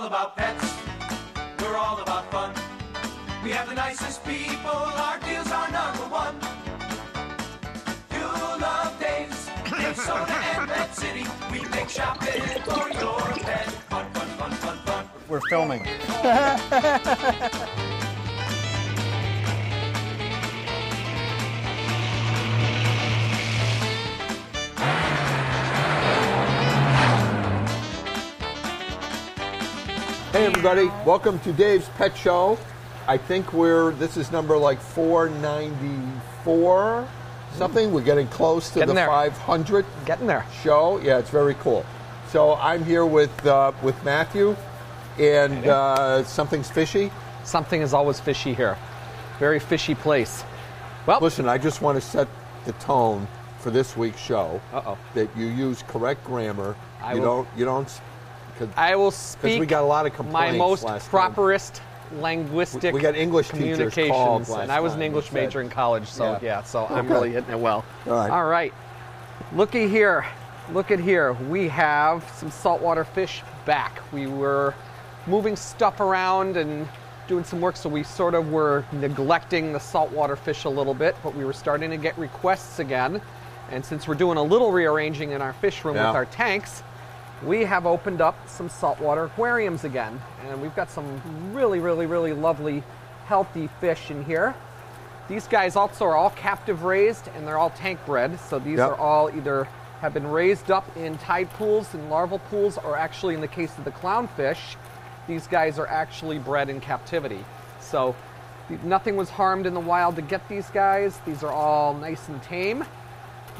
about pets. We're all about fun. We have the nicest people. Our deals are number one. You'll love Dave's, Minnesota and Pet City. We make shopping for your pet. Fun, fun, fun, fun, fun. We're filming. Hey everybody, welcome to Dave's Pet Show. I think this is number like 494 something. We're getting close to the 500 Getting there. show. Yeah, it's very cool. So I'm here with Matthew, and something's fishy. Something is always fishy here. Very fishy place. Well, Listen, I just want to set the tone for this week's show. That you use correct grammar. I will speak because we got a lot of complaints my most last time. properest linguistic We got English teachers called communications, last and I was an time English and said- major in college, so so I'm Okay. really hitting it well. All right. Looky here. Look at here. We have some saltwater fish back. We were moving stuff around and doing some work, so we sort of were neglecting the saltwater fish a little bit, but we were starting to get requests again. And since we're doing a little rearranging in our fish room with our tanks, we have opened up some saltwater aquariums again. And we've got some really, really, really lovely, healthy fish in here. These guys also are all captive raised, and they're all tank bred. So these are all either have been raised up in tide pools and larval pools, or actually in the case of the clownfish, these guys are actually bred in captivity. So nothing was harmed in the wild to get these guys. These are all nice and tame,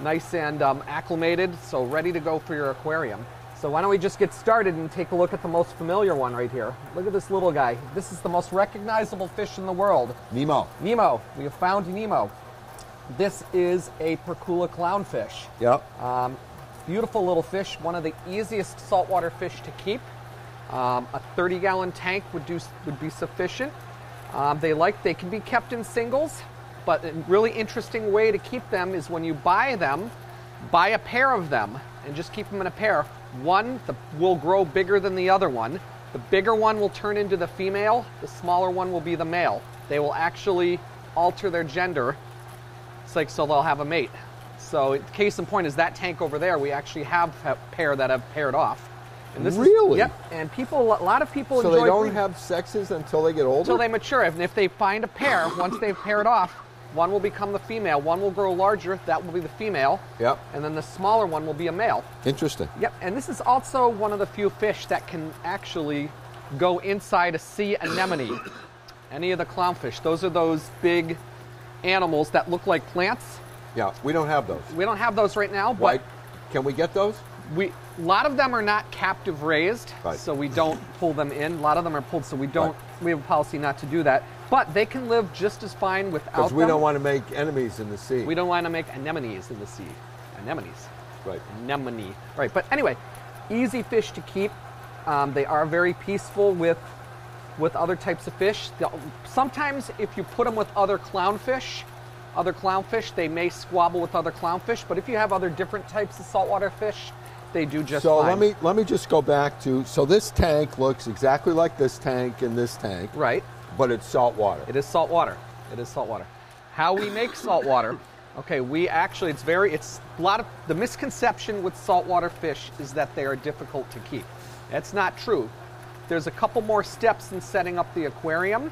nice and acclimated, so ready to go for your aquarium. So why don't we just get started and take a look at the most familiar one right here. Look at this little guy. This is the most recognizable fish in the world. Nemo. Nemo. We have found Nemo. This is a Percula clownfish. Yep. Beautiful little fish, one of the easiest saltwater fish to keep. A 30-gallon tank would be sufficient. They can be kept in singles, but a really interesting way to keep them is when you buy them, buy a pair of them and just keep them in a pair. One will grow bigger than the other one. The bigger one will turn into the female. The smaller one will be the male. They will actually alter their gender. It's like, so they'll have a mate. So case in point is that tank over there. We actually have a pair that have paired off. And this Really? Yep. And a lot of people So enjoy they don't breeding have sexes until they get older? until they mature. And if they find a pair, once they've paired off, one will become the female, one will grow larger, that will be the female. Yep. And then the smaller one will be a male. Interesting. Yep, and this is also one of the few fish that can actually go inside a sea anemone. Any of the clownfish. Those are those big animals that look like plants. Yeah, we don't have those. We don't have those right now, but Right. Can we get those? a lot of them are not captive raised, so we don't pull them in. A lot of them are pulled, so we don't. We have a policy not to do that. But they can live just as fine without them. Because we don't want to make enemies in the sea. We don't want to make anemones in the sea. Anemones. Right. Anemone. Right, but anyway, easy fish to keep. They are very peaceful with other types of fish. Sometimes if you put them with other clownfish, they may squabble with other clownfish, but if you have other different types of saltwater fish, they do just fine. So let me just go back to, so this tank looks exactly like this tank and this tank. Right. But it's saltwater. It is saltwater. It is saltwater. How we make saltwater, okay, it's a lot of, the misconception with saltwater fish is that they are difficult to keep. That's not true. There's a couple more steps in setting up the aquarium,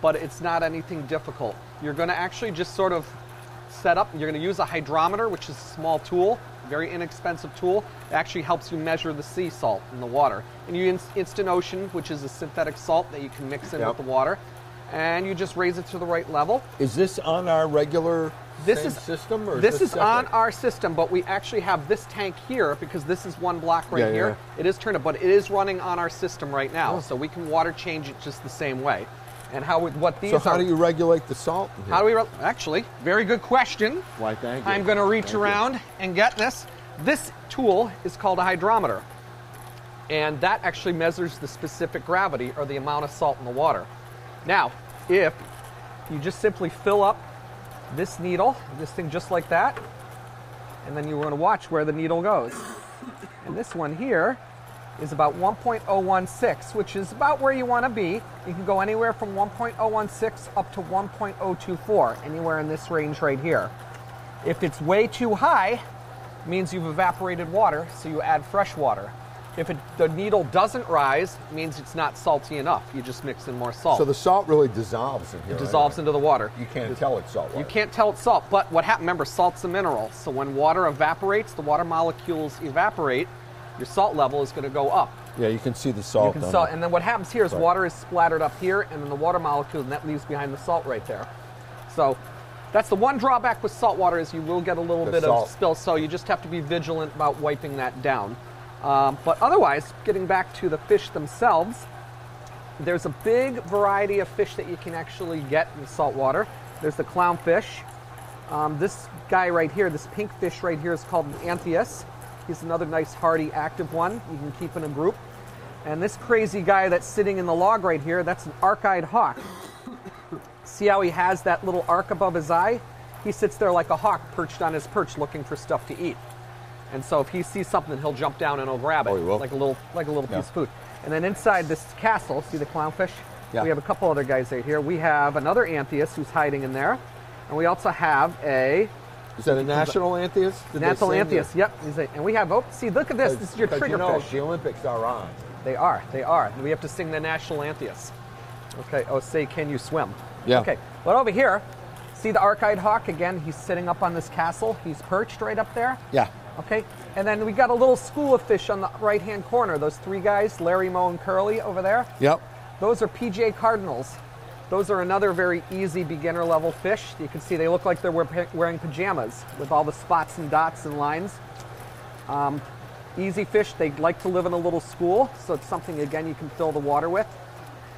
but it's not anything difficult. You're going to actually just sort of set up, you're going to use a hydrometer, which is a small tool, very inexpensive tool. It actually helps you measure the sea salt in the water. And you use Instant Ocean, which is a synthetic salt that you can mix in with the water, and you just raise it to the right level. Is this on our regular system? Or this is separate? on our system, but we actually have this tank here because this is one block right here. Yeah. It is turned up, but it is running on our system right now, so we can water change it just the same way. And how do you regulate the salt in here? How do we actually? Very good question. Why, thank you. I'm going to reach around and get this. This tool is called a hydrometer, and that actually measures the specific gravity or the amount of salt in the water. Now, if you just simply fill up this needle, this thing just like that, and then you're going to watch where the needle goes. And this one here is about 1.016, which is about where you want to be. You can go anywhere from 1.016 up to 1.024, anywhere in this range right here. If it's way too high, it means you've evaporated water, so you add fresh water. If the needle doesn't rise, it means it's not salty enough. You just mix in more salt. So the salt really dissolves in here. It dissolves into the water. You can't tell it's salt water. You can't tell it's salt, but what happens, remember, salt's a mineral. So when water evaporates, the water molecules evaporate, your salt level is going to go up. Yeah, you can see the salt. And then what happens here is water is splattered up here, and then the water molecule, and that leaves behind the salt right there. So that's the one drawback with salt water, is you will get a little bit of spill, so you just have to be vigilant about wiping that down. But otherwise, getting back to the fish themselves, there's a big variety of fish that you can actually get in salt water. There's the clownfish. This guy right here, this pink fish right here, is called an anthias. He's another nice, hardy, active one you can keep in a group. And this crazy guy that's sitting in the log right here, that's an arc-eyed hawk. See how he has that little arc above his eye? He sits there like a hawk perched on his perch looking for stuff to eat. And so if he sees something, he'll jump down and he'll grab it, like a little piece of food. And then inside this castle, see the clownfish? Yeah. We have a couple other guys right here. We have another anthias who's hiding in there. And we also have a... Is that a national anthias? National anthias, yep. And we have, see, look at this. This is your trigger fish. The Olympics are on. They are. We have to sing the national anthias. Okay, say, can you swim? Yeah. Okay, but over here, see the arc-eyed hawk? Again, he's sitting up on this castle. He's perched right up there. Yeah. Okay, and then we got a little school of fish on the right-hand corner. Those three guys, Larry, Moe, and Curly over there. Yep. Those are PJ cardinals. Those are another very easy beginner-level fish. You can see they look like they're wearing pajamas with all the spots and dots and lines. Easy fish. They like to live in a little school, so it's something, again, you can fill the water with.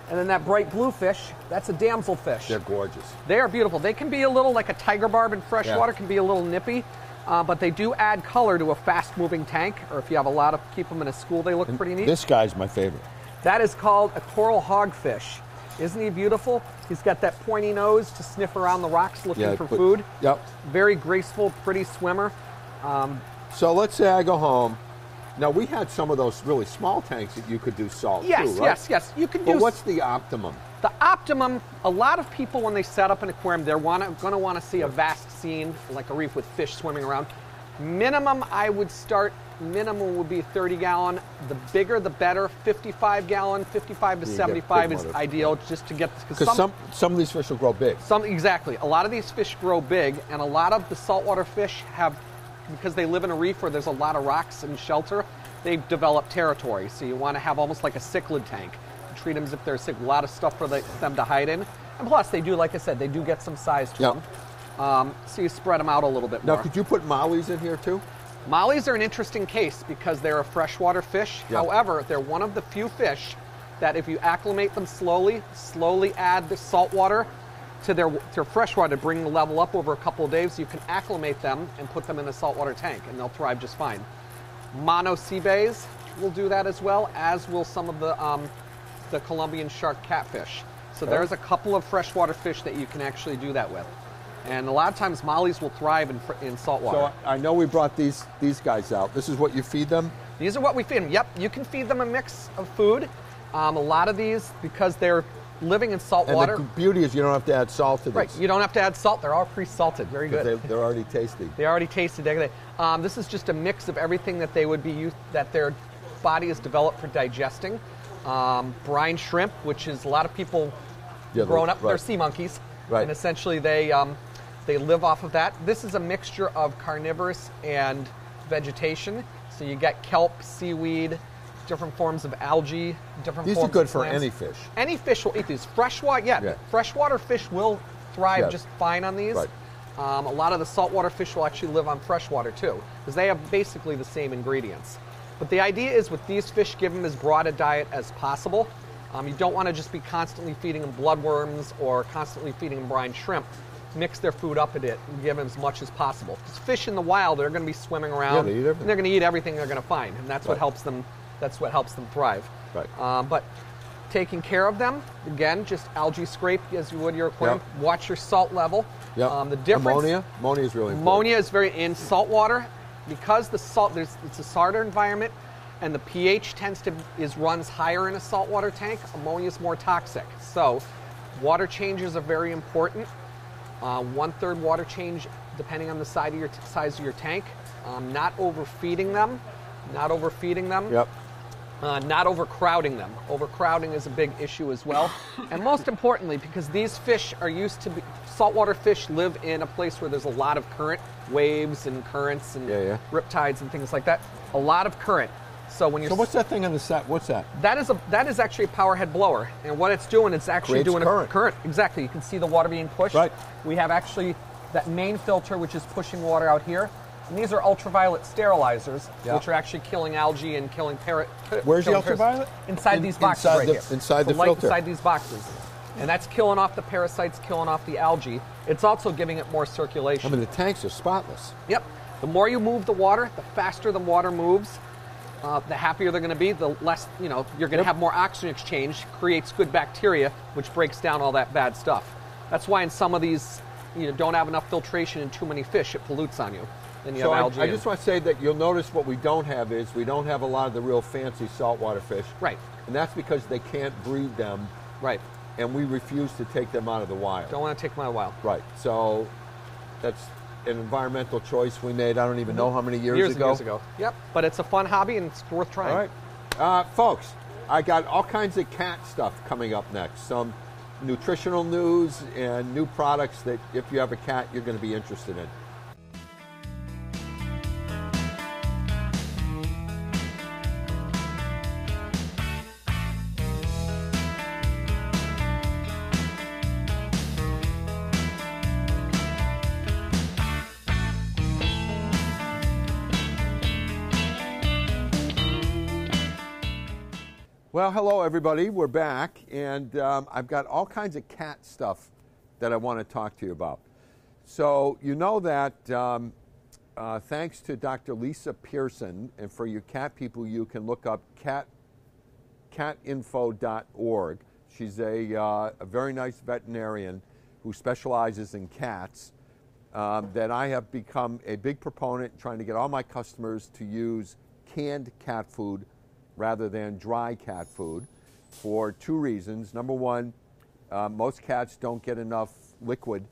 And then that bright blue fish, that's a damselfish. They're gorgeous. They are beautiful. They can be a little like a tiger barb in freshwater, can be a little nippy. But they do add color to a fast-moving tank, or if you have a lot of, keep them in a school, they look pretty neat. This guy's my favorite. That is called a coral hogfish. Isn't he beautiful? He's got that pointy nose to sniff around the rocks looking for food. Yep. Very graceful, pretty swimmer. So let's say I go home. Now, we had some of those really small tanks that you could do salt too, right? Yes. You can do. But what's the optimum? The optimum, a lot of people, when they set up an aquarium, they're going to want to see a vast scene, like a reef with fish swimming around. Minimum, I would start, minimum would be 30-gallon. The bigger, the better. 55-gallon, 55 to 75 is ideal, just to get... Because some of these fish will grow big. Exactly. A lot of these fish grow big, and a lot of the saltwater fish have, because they live in a reef where there's a lot of rocks and shelter, they've developed territory. So you want to have almost like a cichlid tank. Treat them as if they're a lot of stuff for them to hide in. And plus, they do, like I said, they do get some size to them. So you spread them out a little bit more. Now, could you put mollies in here too? Mollies are an interesting case because they're a freshwater fish. Yep. However, they're one of the few fish that if you acclimate them slowly add the salt water to their freshwater to bring the level up over a couple of days, you can acclimate them and put them in a saltwater tank, and they'll thrive just fine. Mono sea bays will do that as well, as will some of the Colombian shark catfish. So there's a couple of freshwater fish that you can actually do that with. And a lot of times mollies will thrive in saltwater. So I know we brought these guys out. This is what you feed them? These are what we feed them. Yep, you can feed them a mix of food. A lot of these, because they're living in salt water. And the beauty is you don't have to add salt to this. Right, you don't have to add salt. They're all pre-salted. Very good. They're already tasty. They already tasted. This is just a mix of everything that they would be used, that their body is developed for digesting. Brine shrimp, which is a lot of people growing up, they're sea monkeys. Right. And essentially they live off of that. This is a mixture of carnivorous and vegetation. So you get kelp, seaweed, different forms of algae, different these forms are good of for plants. Any fish. Any fish will eat these. Freshwater, freshwater fish will thrive just fine on these. Right. A lot of the saltwater fish will actually live on freshwater too, because they have basically the same ingredients. But the idea is with these fish, give them as broad a diet as possible. You don't want to just be constantly feeding them bloodworms or constantly feeding them brine shrimp. Mix their food up a bit and give them as much as possible. Because fish in the wild, they're going to be swimming around, and they're going to eat everything they're going to find, and that's what helps them. That's what helps them thrive. Right. But taking care of them, again, just algae scrape as you would your aquarium. Watch your salt level. Yep. The difference. Ammonia is really important. Ammonia is very in salt water, because the salt. It's a salter environment. and the pH runs higher in a saltwater tank, ammonia is more toxic. So water changes are very important. 1/3 water change depending on the size of your tank. Not overfeeding them. Yep. Not overcrowding them. Overcrowding is a big issue as well. And most importantly, because these fish are used to saltwater fish live in a place where there's a lot of current, waves and currents and riptides and things like that. A lot of current. So when you're what's that thing on the side? What's that? That is actually a power head blower, and what it's doing, it's actually Creates doing current. a current. Exactly. You can see the water being pushed. Right. We have actually that main filter which is pushing water out here. And these are ultraviolet sterilizers, which are actually killing algae and killing Where's the ultraviolet? Inside these boxes right here. Inside the filter. Inside these boxes. And that's killing off the parasites, killing off the algae. It's also giving it more circulation. I mean, the tanks are spotless. Yep. The more you move the water, the faster the water moves, the happier they're going to be, the less, you're going to have more oxygen exchange, creates good bacteria, which breaks down all that bad stuff. That's why in some of these, don't have enough filtration and too many fish, it pollutes on you. Then you have algae. I just want to say that you'll notice what we don't have is we don't have a lot of the real fancy saltwater fish. Right. And that's because they can't breed them. Right. And we refuse to take them out of the wild. Don't want to take them out of the wild. Right. So that's an environmental choice we made, I don't even know how many years ago. Years ago. Yep. But it's a fun hobby and it's worth trying. All right. Folks, I got all kinds of cat stuff coming up next. Some nutritional news and new products that if you have a cat, you're going to be interested in. Well, hello everybody, we're back, and I've got all kinds of cat stuff that I want to talk to you about. So you know that thanks to Dr. Lisa Pearson, and for your cat people, you can look up catinfo.org. She's a very nice veterinarian who specializes in cats, that I have become a big proponent trying to get all my customers to use canned cat food rather than dry cat food for two reasons. Number one, most cats don't get enough liquid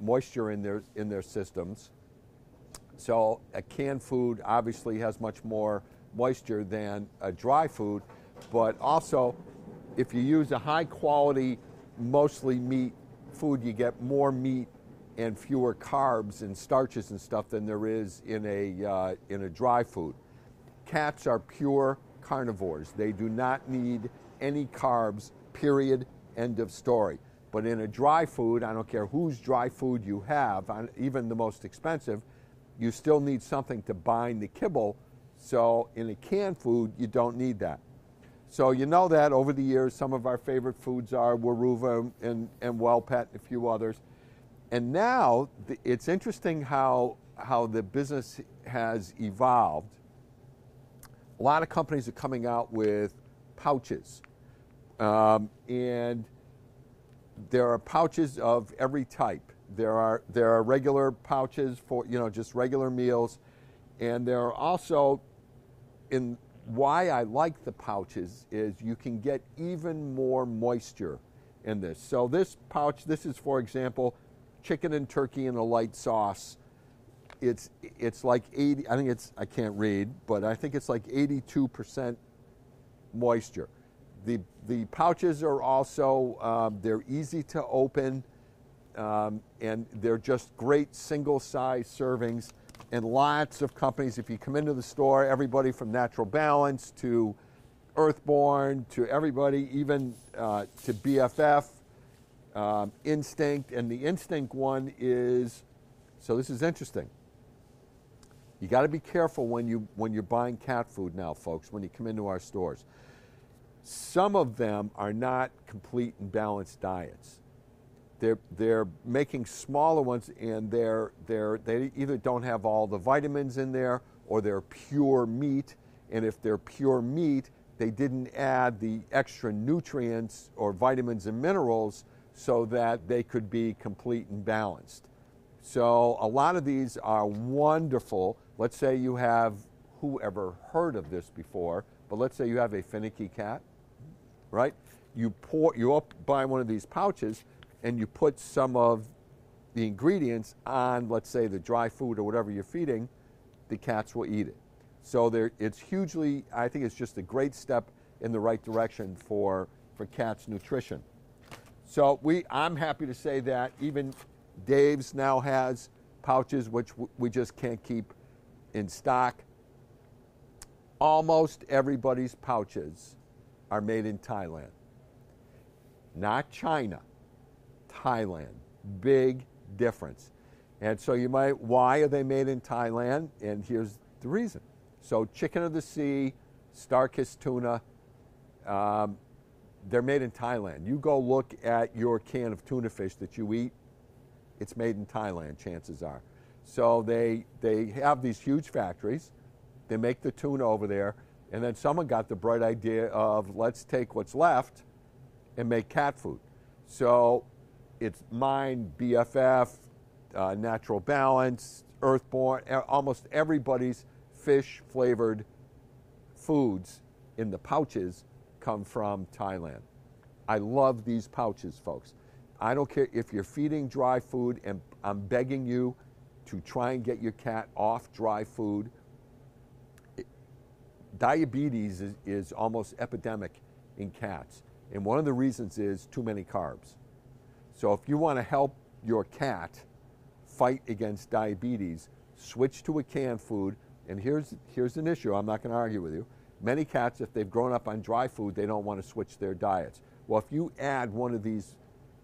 moisture in their systems. So a canned food obviously has much more moisture than a dry food, but also if you use a high quality, mostly meat food, you get more meat and fewer carbs and starches and stuff than there is in a dry food. Cats are pure carnivores. They do not need any carbs, period, end of story. But in a dry food, I don't care whose dry food you have, even the most expensive, you still need something to bind the kibble. So in a canned food, you don't need that. So you know that over the years, some of our favorite foods are Waruva and WellPet and a few others. And now it's interesting how the business has evolved. A lot of companies are coming out with pouches, and there are pouches of every type. There are regular pouches for just regular meals, and there are also, why I like the pouches is you can get even more moisture in this. So this pouch, this is for example, chicken and turkey in a light sauce. It's like 80, I think I can't read, but I think it's like 82% moisture. The pouches are also, they're easy to open, and they're just great single-size servings. And lots of companies, if you come into the store, everybody from Natural Balance to Earthborn to everybody, even to BFF, Instinct, and the Instinct one is, so this is interesting. You got to be careful when you're buying cat food now, folks, when you come into our stores. Some of them are not complete and balanced diets. They're making smaller ones, and they either don't have all the vitamins in there, or they're pure meat. And if they're pure meat, they didn't add the extra nutrients or vitamins and minerals so that they could be complete and balanced. So a lot of these are wonderful. Let's say you have who ever heard of this before, but let's say you have a finicky cat, right? You buy one of these pouches and you put some of the ingredients on, let's say, the dry food or whatever you're feeding, the cats will eat it. So it's hugely, I think it's just a great step in the right direction for cats' nutrition. So I'm happy to say that even Dave's now has pouches, which we just can't keep in stock. Almost everybody's pouches are made in Thailand. Not China, Thailand. Big difference. And so you might, why are they made in Thailand? And here's the reason. So chicken of the sea, star-kissed tuna, they're made in Thailand. You go look at your can of tuna fish that you eat, it's made in Thailand, chances are. So they have these huge factories. They make the tuna over there, and then someone got the bright idea of, let's take what's left and make cat food. So it's mine, BFF, Natural Balance, Earthborn, almost everybody's fish-flavored foods in the pouches come from Thailand. I love these pouches, folks. I don't care if you're feeding dry food, and I'm begging you to try and get your cat off dry food. Diabetes is almost epidemic in cats, and one of the reasons is too many carbs. So if you want to help your cat fight against diabetes, switch to a canned food. And here's an issue, I'm not going to argue with you. Many cats, if they've grown up on dry food, they don't want to switch their diets. Well, if you add one of these,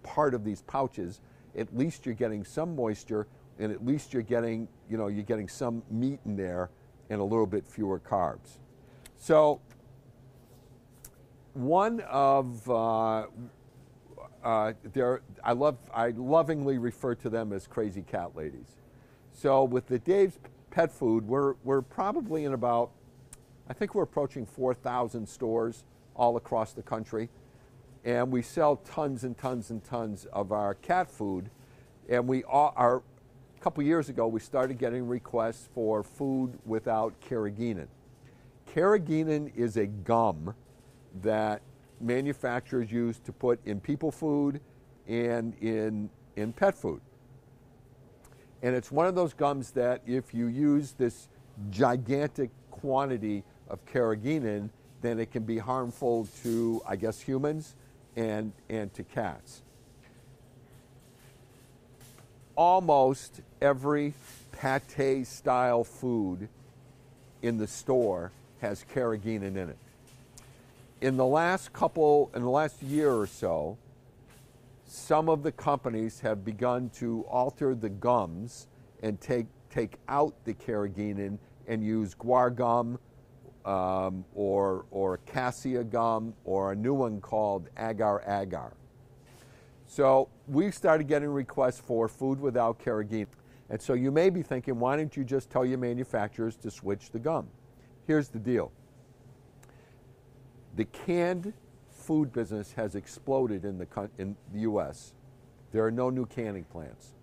part of these pouches, at least you're getting some moisture, and at least you're getting, you're getting some meat in there and a little bit fewer carbs. So one of I lovingly refer to them as crazy cat ladies. So with the Dave's Pet Food, we're probably in about, I think we're approaching 4,000 stores all across the country. And we sell tons and tons and tons of our cat food. And a couple years ago, we started getting requests for food without carrageenan. Carrageenan is a gum that manufacturers use to put in people food and in pet food. And it's one of those gums that if you use this gigantic quantity of carrageenan, then it can be harmful to, I guess, humans and to cats. Almost every pate style food in the store has carrageenan in it. In the last year or so, some of the companies have begun to alter the gums and take out the carrageenan and use guar gum or cassia gum or a new one called agar-agar. So we started getting requests for food without carrageenan. And so you may be thinking, why don't you just tell your manufacturers to switch the gum? Here's the deal. The canned food business has exploded in the U.S. There are no new canning plants.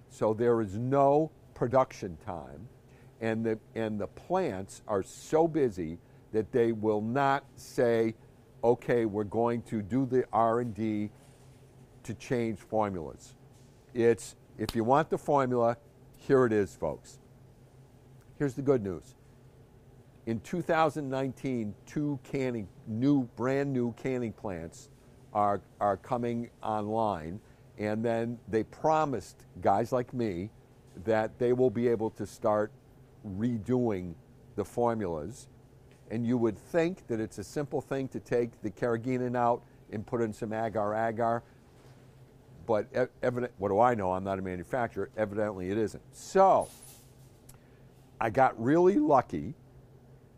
So there is no production time, and the plants are so busy that they will not say, okay, we're going to do the R&D to change formulas. It's, if you want the formula, here it is, folks. Here's the good news. In 2019, two brand new canning plants are coming online, and then they promised guys like me that they will be able to start redoing the formulas. And you would think that it's a simple thing to take the carrageenan out and put in some agar-agar, but what do I know? I'm not a manufacturer. Evidently it isn't. So I got really lucky.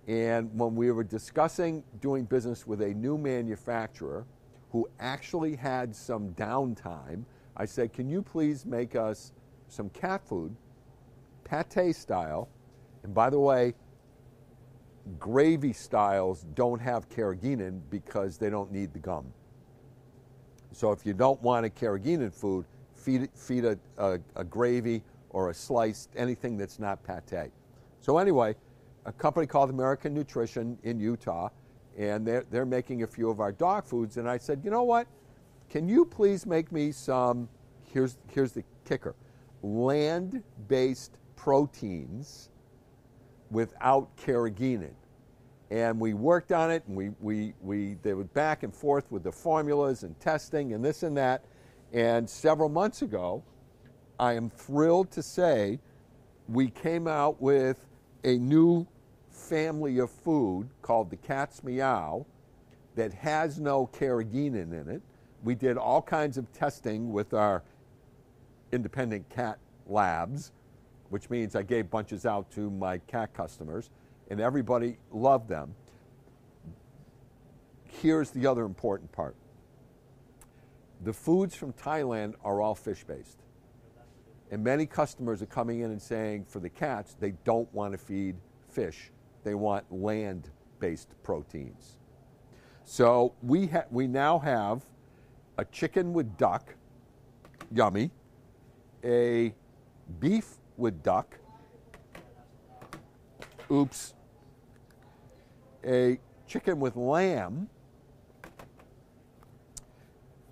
And when we were discussing doing business with a new manufacturer who actually had some downtime, I said, can you please make us some cat food, pate style, and by the way, gravy styles don't have carrageenan because they don't need the gum. So if you don't want a carrageenan food, feed a gravy or a sliced, anything that's not pate. So anyway, a company called American Nutrition in Utah, and they're making a few of our dog foods. And I said, you know what? Can you please make me some, here's the kicker, land-based proteins without carrageenan. And we worked on it, and they were back and forth with the formulas and testing and this and that. And several months ago, I am thrilled to say we came out with a new family of food called the Cat's Meow that has no carrageenan in it. We did all kinds of testing with our independent cat labs, which means I gave bunches out to my cat customers, and everybody loved them. Here's the other important part. The foods from Thailand are all fish-based. And many customers are coming in and saying for the cats, they don't want to feed fish. They want land-based proteins. So we now have a chicken with duck, yummy, a beef with duck, oops, a chicken with lamb.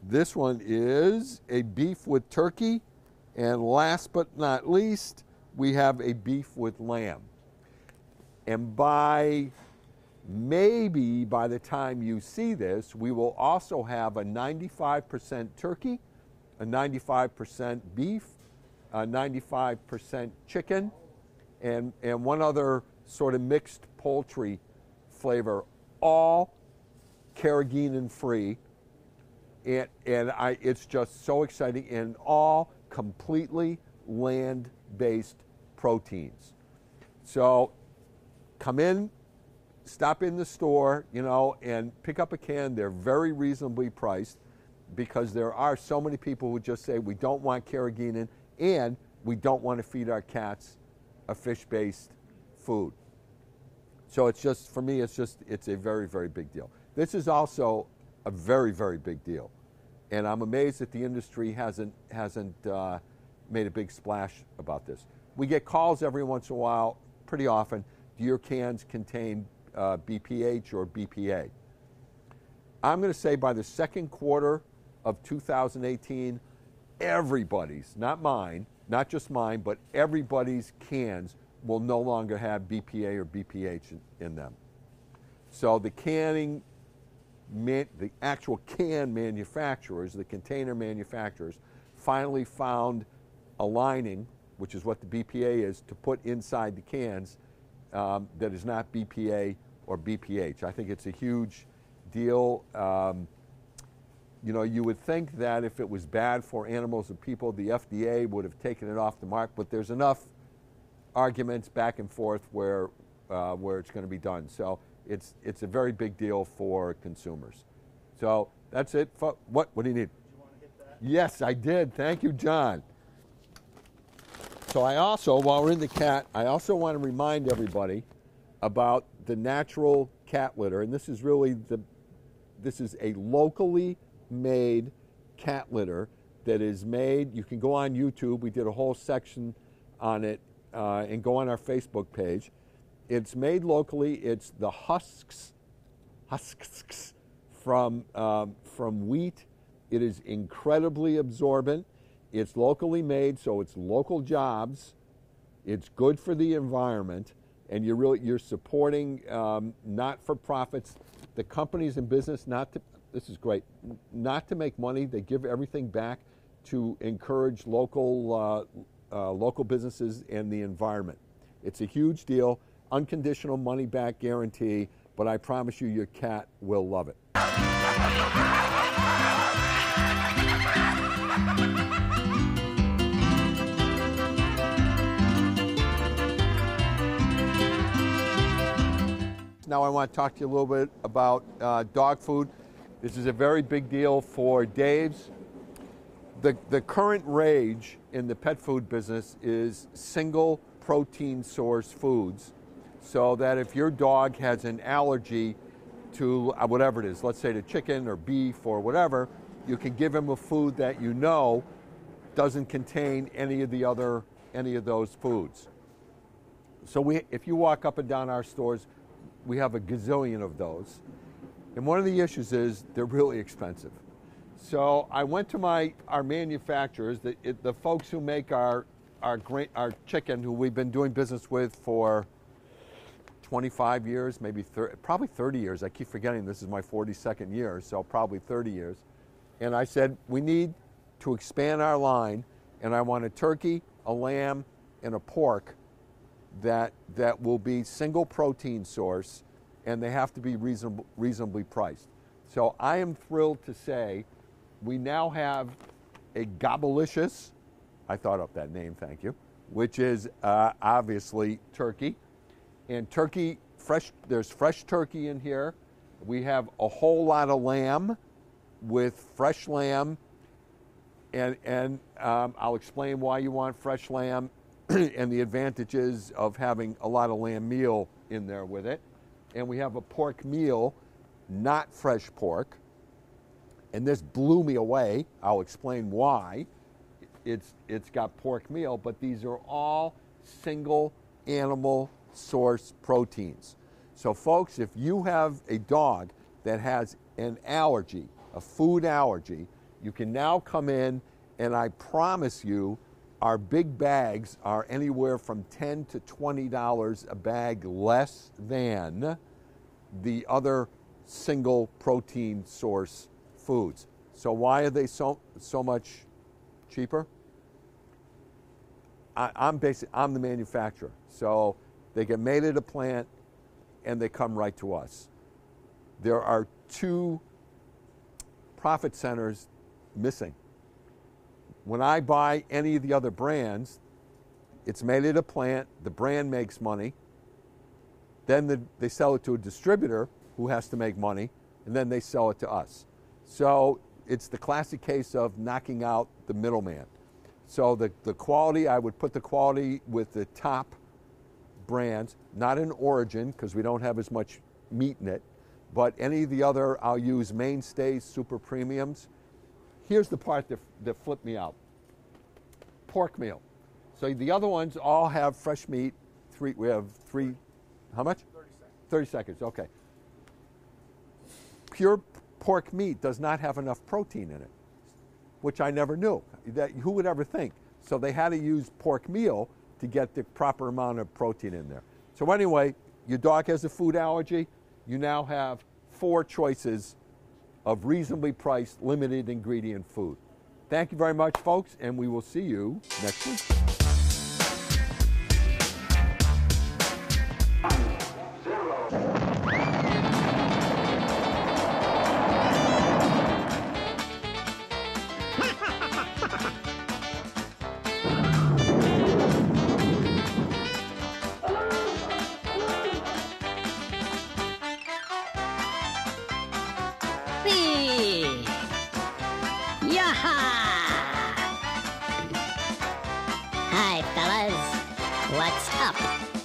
This one is a beef with turkey, and last but not least, we have a beef with lamb. And maybe by the time you see this, we will also have a 95% turkey, a 95% beef, a 95% chicken, and one other sort of mixed poultry flavor, all carrageenan free. And it's just so exciting, and all completely land-based proteins. So come in, stop in the store, and pick up a can. They're very reasonably priced because there are so many people who just say we don't want carrageenan and we don't want to feed our cats a fish-based food. So it's just, for me, it's a very, very big deal. This is also a very, very big deal. And I'm amazed that the industry hasn't made a big splash about this. We get calls every once in a while, pretty often, do your cans contain BPH or BPA? I'm going to say by the second quarter of 2018, everybody's, not mine, not just mine, but everybody's cans will no longer have BPA or BPH in them. So the canning, the actual can manufacturers, the container manufacturers, finally found a lining, which is what the BPA is, to put inside the cans that is not BPA or BPH. I think it's a huge deal. You would think that if it was bad for animals and people, the FDA would have taken it off the mark, but there's enough arguments back and forth where it's going to be done. So it's a very big deal for consumers. So that's it. What do you need? Did you want to hit that? Yes, I did. Thank you, John. So I also, while we're in the cat, I also want to remind everybody about the natural cat litter, and this is a locally made cat litter that is made. You can go on YouTube. We did a whole section on it, and go on our Facebook page. It's made locally. It's the husks from wheat. It is incredibly absorbent. It's locally made, so it's local jobs. It's good for the environment, and you're supporting not-for-profits. The companies in business, this is great, not to make money. They give everything back to encourage local businesses and the environment. It's a huge deal, unconditional money-back guarantee, but I promise you your cat will love it. Now I want to talk to you a little bit about dog food. This is a very big deal for Dave's. The current rage in the pet food business is single protein source foods, so that if your dog has an allergy to whatever it is, let's say to chicken or beef or whatever, you can give him a food that you know doesn't contain any of those foods. So if you walk up and down our stores, we have a gazillion of those. And one of the issues is they're really expensive. So I went to our manufacturers, the folks who make our chicken, who we've been doing business with for 25 years, maybe probably 30 years. I keep forgetting this is my 42nd year, so probably 30 years. And I said, we need to expand our line, and I want a turkey, a lamb, and a pork that will be single protein source, and they have to be reasonably priced. So I am thrilled to say we now have a Gobblicious, I thought up that name, thank you, which is obviously turkey. And turkey, there's fresh turkey in here. We have a whole lot of lamb with fresh lamb. And I'll explain why you want fresh lamb and the advantages of having a lot of lamb meal in there with it. And we have a pork meal, not fresh pork. And this blew me away. I'll explain why. It's got pork meal, but these are all single animal source proteins. So folks, if you have a dog that has an allergy, a food allergy, you can now come in, and I promise you, our big bags are anywhere from $10 to $20 a bag less than the other single protein source foods. So why are they so much cheaper? I'm the manufacturer. So they get made at a plant and they come right to us. There are 2 profit centers missing. When I buy any of the other brands, it's made at a plant, the brand makes money, then they sell it to a distributor who has to make money, and then they sell it to us. So it's the classic case of knocking out the middleman. So the quality, I would put the quality with the top brands, not in origin, because we don't have as much meat in it, but any of the other, I'll use mainstays, super premiums. Here's the part that flipped me out. Pork meal. So the other ones all have fresh meat. We have 3, how much? 30 seconds. 30 seconds, okay. Pure pork meat does not have enough protein in it, which I never knew. Who would ever think? So they had to use pork meal to get the proper amount of protein in there. So anyway, your dog has a food allergy. You now have 4 choices of reasonably priced, limited ingredient food. Thank you very much, folks, and we will see you next week. Hi, fellas. What's up?